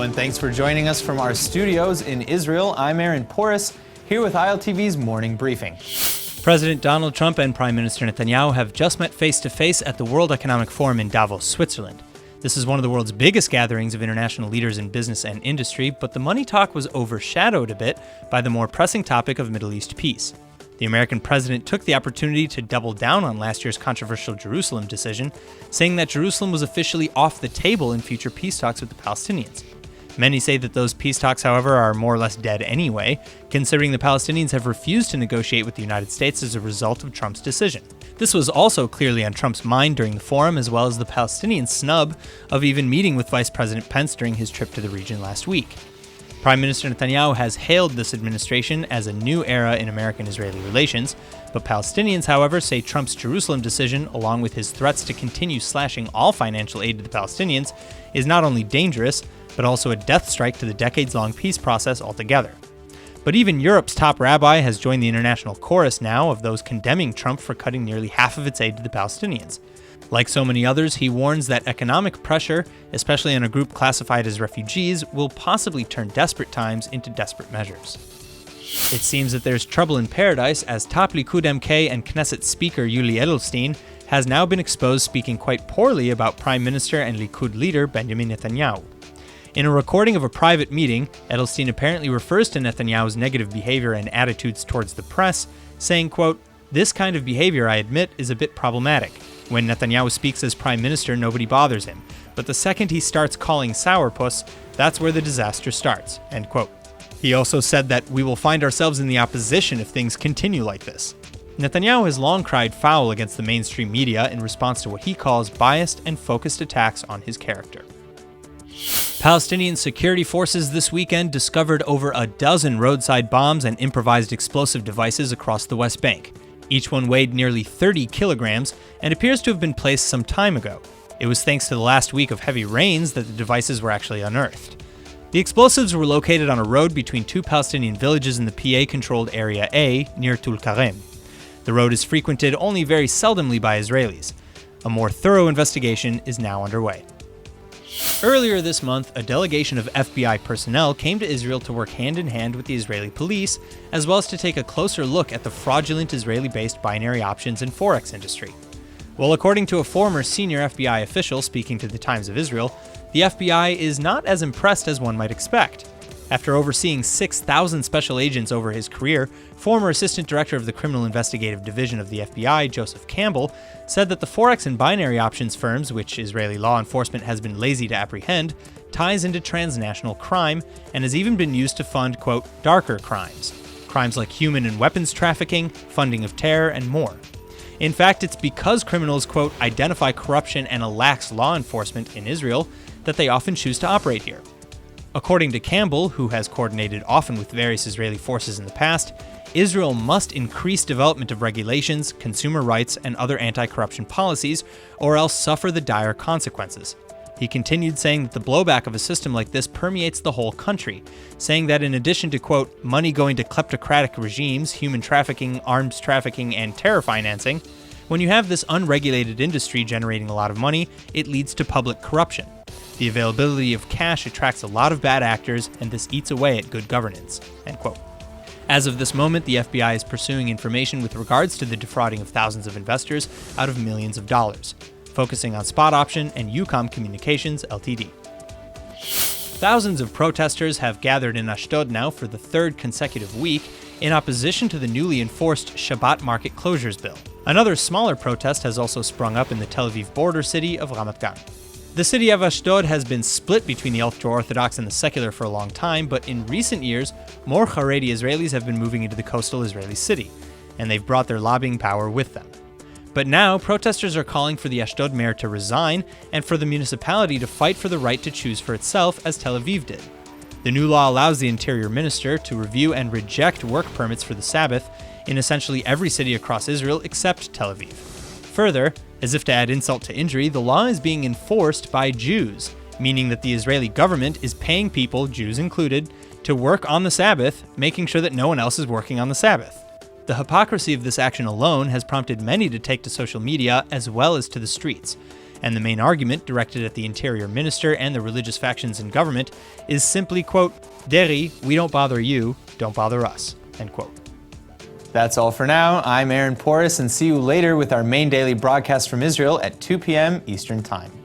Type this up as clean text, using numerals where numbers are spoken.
and thanks for joining us from our studios in Israel. I'm Aaron Porras, here with ILTV's Morning Briefing. President Donald Trump and Prime Minister Netanyahu have just met face-to-face at the World Economic Forum in Davos, Switzerland. This is one of the world's biggest gatherings of international leaders in business and industry, but the money talk was overshadowed a bit by the more pressing topic of Middle East peace. The American president took the opportunity to double down on last year's controversial Jerusalem decision, saying that Jerusalem was officially off the table in future peace talks with the Palestinians. Many say that those peace talks, however, are more or less dead anyway, considering the Palestinians have refused to negotiate with the United States as a result of Trump's decision. This was also clearly on Trump's mind during the forum, as well as the Palestinian snub of even meeting with Vice President Pence during his trip to the region last week. Prime Minister Netanyahu has hailed this administration as a new era in American-Israeli relations, but Palestinians, however, say Trump's Jerusalem decision, along with his threats to continue slashing all financial aid to the Palestinians, is not only dangerous, but also a death strike to the decades-long peace process altogether. But even Europe's top rabbi has joined the international chorus now of those condemning Trump for cutting nearly half of its aid to the Palestinians. Like so many others, he warns that economic pressure, especially on a group classified as refugees, will possibly turn desperate times into desperate measures. It seems that there's trouble in paradise, as top Likud MK and Knesset Speaker Yuli Edelstein has now been exposed speaking quite poorly about Prime Minister and Likud leader Benjamin Netanyahu. In a recording of a private meeting, Edelstein apparently refers to Netanyahu's negative behavior and attitudes towards the press, saying, quote, "This kind of behavior, I admit, is a bit problematic. When Netanyahu speaks as prime minister, nobody bothers him. But the second he starts calling sourpuss, that's where the disaster starts," end quote. He also said that we will find ourselves in the opposition if things continue like this. Netanyahu has long cried foul against the mainstream media in response to what he calls biased and focused attacks on his character. Palestinian security forces this weekend discovered over a dozen roadside bombs and improvised explosive devices across the West Bank. Each one weighed nearly 30 kilograms and appears to have been placed some time ago. It was thanks to the last week of heavy rains that the devices were actually unearthed. The explosives were located on a road between two Palestinian villages in the PA-controlled Area A near Tulkarem. The road is frequented only very seldomly by Israelis. A more thorough investigation is now underway. Earlier this month, a delegation of FBI personnel came to Israel to work hand-in-hand with the Israeli police, as well as to take a closer look at the fraudulent Israeli-based binary options and FOREX industry. Well, according to a former senior FBI official speaking to the Times of Israel, the FBI is not as impressed as one might expect. After overseeing 6,000 special agents over his career, former Assistant Director of the Criminal Investigative Division of the FBI, Joseph Campbell, said that the Forex and binary options firms, which Israeli law enforcement has been lazy to apprehend, ties into transnational crime and has even been used to fund, quote, darker crimes. Crimes like human and weapons trafficking, funding of terror, and more. In fact, it's because criminals, quote, identify corruption and a lax law enforcement in Israel that they often choose to operate here. According to Campbell, who has coordinated often with various Israeli forces in the past, Israel must increase development of regulations, consumer rights, and other anti-corruption policies, or else suffer the dire consequences. He continued saying that the blowback of a system like this permeates the whole country, saying that in addition to, quote, money going to kleptocratic regimes, human trafficking, arms trafficking, and terror financing, when you have this unregulated industry generating a lot of money, it leads to public corruption. The availability of cash attracts a lot of bad actors, and this eats away at good governance, end quote. As of this moment, the FBI is pursuing information with regards to the defrauding of thousands of investors out of millions of dollars, focusing on Spot Option and UCOM Communications Ltd. Thousands of protesters have gathered in ASHDOD now for the third consecutive week in opposition to the newly enforced Shabbat market closures bill. Another smaller protest has also sprung up in the Tel Aviv border city of Ramat Gan. The city of Ashdod has been split between the ultra-Orthodox and the secular for a long time, but in recent years, more Haredi Israelis have been moving into the coastal Israeli city, and they've brought their lobbying power with them. But now, protesters are calling for the Ashdod mayor to resign and for the municipality to fight for the right to choose for itself, as Tel Aviv did. The new law allows the interior minister to review and reject work permits for the Sabbath in essentially every city across Israel except Tel Aviv. Further, as if to add insult to injury, the law is being enforced by Jews, meaning that the Israeli government is paying people, Jews included, to work on the Sabbath, making sure that no one else is working on the Sabbath. The hypocrisy of this action alone has prompted many to take to social media as well as to the streets. And the main argument, directed at the interior minister and the religious factions in government, is simply, quote, Deri, we don't bother you, don't bother us, end quote. That's all for now. I'm Aaron Porras, and see you later with our main daily broadcast from Israel at 2 p.m. Eastern Time.